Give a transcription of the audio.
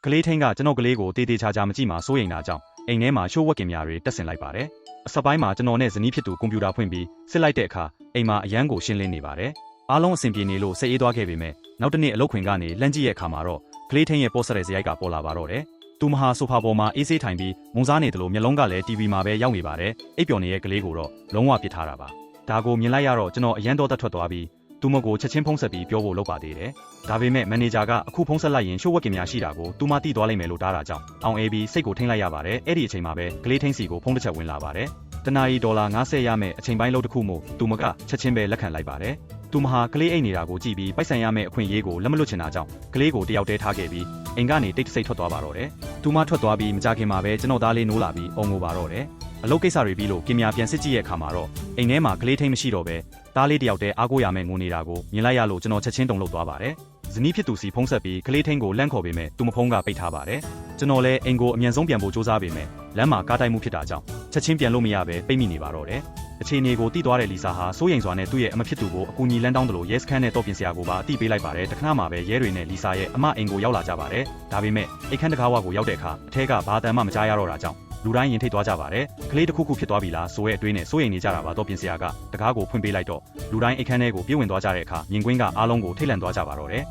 ကလေးထင်းကကျွန်တော်ကလေးကိုတေးသေးချာချာမကြည့်မှစိုးရိမ်တာကြောင့်အိမ်ထဲမှာရှိုးဝက်ကင်များတွေတက်ဆင်လိုက်ပါတယ်အစပိုင်းမှာကျွန်တော်နဲ့ဇနီးဖြစ်သူကွန်ပျူတာဖွင့်ပြီးစစ်လိုက်တဲ့အခါအိမ်မှာအရန်ကိုရှင်းလင်းနေပါတယ်အားလုံးအဆင်ပြေနေလို့စိတ်အေးသွားခဲ့ပေမဲ့နောက်တစ်နေ့အလုပ်ခွင်ကနေလှမ်းကြည့်ရဲ့အခါမှာတော့ကလေးထင်းရဲ့ပေါ်ဆက်တဲ့ဇယိုက်ကပေါ်လာပါတော့တယ်သူမဟာဆိုဖာပေါ်မှာအေးဆေးထိုင်ပြီးမုံစားနေတယ်လို့မျက်လုံးကလည်း TV မှာပဲရောက်နေပါတယ်အိပ်ပျော်နေတဲ့ကလေးကိုတော့လုံးဝပစ်ထားတာပါဒါကိုမြင်လိုက်ရတော့ကျွန်တော်အရန်တော့တက်ထွက်သွားပြီးသူမကိုချက်ချင်းဖုံးဆက်ပြီးပြောဖို့လုပ်ပါသေးတယ်ဒါပေမဲ့မန်နေဂျာကအခုဖုံးဆက်လိုက်ရင်ရှိုးဝက်ကင်များရှိတာကိုသူမသိသွားလိမ့်မယ်လို့တားတာကြောင့်အောင်အေးပြီးစိတ်ကိုထိန်းလိုက်ရပါတယ်အဲ့ဒီအချိန်မှာပဲကလေးထင်းစီကိုဖုံးတစ်ချက်ဝင်လာပါတယ်တနာရီဒေါ်လာ90ရမယ်အချိန်ပိုင်းလောက်တစ်ခုမို့သူမကချက်ချင်းပဲလက်ခံလိုက်ပါတယ်သူမဟာကလေးအိတ်နေတာကိုကြည့်ပြီးပိုက်ဆံရမယ်အခွင့်အရေးကိုလက်မလွတ်ချင်တာကြောင့်ကလေးကိုတယောက်တည်းထားခဲ့ပြီးအိမ်ကနေတိတ်တဆိတ်ထွက်သွားပါတော့တယ်သူမထွက်သွားပြီးမကြခင်မှာပဲကျွန်တော်သားလေးနိုးလာပြီးအုံငိုပါတော့တယ်အလုပ်ကိစ္စတွေပြီးလို့ကင်မရာပြန်စစ်ကြည့်ရဲ့အခါမှာတော့အိမ်ထဲမှာကလေးထိန်းမရှိတော့ပဲသားလေးတယောက်တည်းအားကိုးရမယ်ငိုနေတာကိုမြင်လိုက်ရလို့ကျွန်တော်ချက်ချင်းတုန်လှုပ်သွားပါတယ်ဇနီးဖြစ်သူစီဖုံးဆက်ပြီးကလေးထိန်းကိုလန့်ခေါ်ပေမဲ့သူမဖုံးကပိတ်ထားပါတယ်ကျွန်တော်လည်းအိမ်ကိုအမြန်ဆုံးပြန်ဖို့စူးစမ်းပေမဲ့လမ်းမှာကားတိုက်မှုဖြစ်တာကြောင့်ချက်ချင်းပြန်လို့မရပဲပိတ်မိနေပါတော့တယ်အခြေအနေကိုသိသွားတဲ့လီဆာဟာစိုးရိမ်စွာနဲ့သူ့ရဲ့အမဖြစ်သူကိုအကူအညီလမ်းတောင်းတယ်လို့ရဲစခန်းနဲ့တော့ပြင်စရာကိုပါအတိပေးလိုက်ပါတယ်တခဏမှပဲရဲတွေနဲ့လီဆာရဲ့အမအိမ်ကိုရောက်လာကြပါတယ်ဒါပေမဲ့အိတ်ခမ်းတကားဝကိုရောက်တဲ့အခါအထက်ကဘာတန်မှမကြားရတော့တာကြောင့်လူတိုင်းရင်ထိတ်သွားကြပါတယ်ကလေးတစ်ခုခုဖြစ်သွားပြီလားဆိုတဲ့အတွေးနဲ့စိုးရိမ်နေကြတာပါတော့ပြင်စရာကတကားကိုဖွင့်ပေးလိုက်တော့လူတိုင်းအိတ်ခမ်းထဲကိုပြေးဝင်သွားကြတဲ့အခါမြင်ကွင်းကအားလုံးကိုထိတ်လန့်သွားကြပါတော့တယ်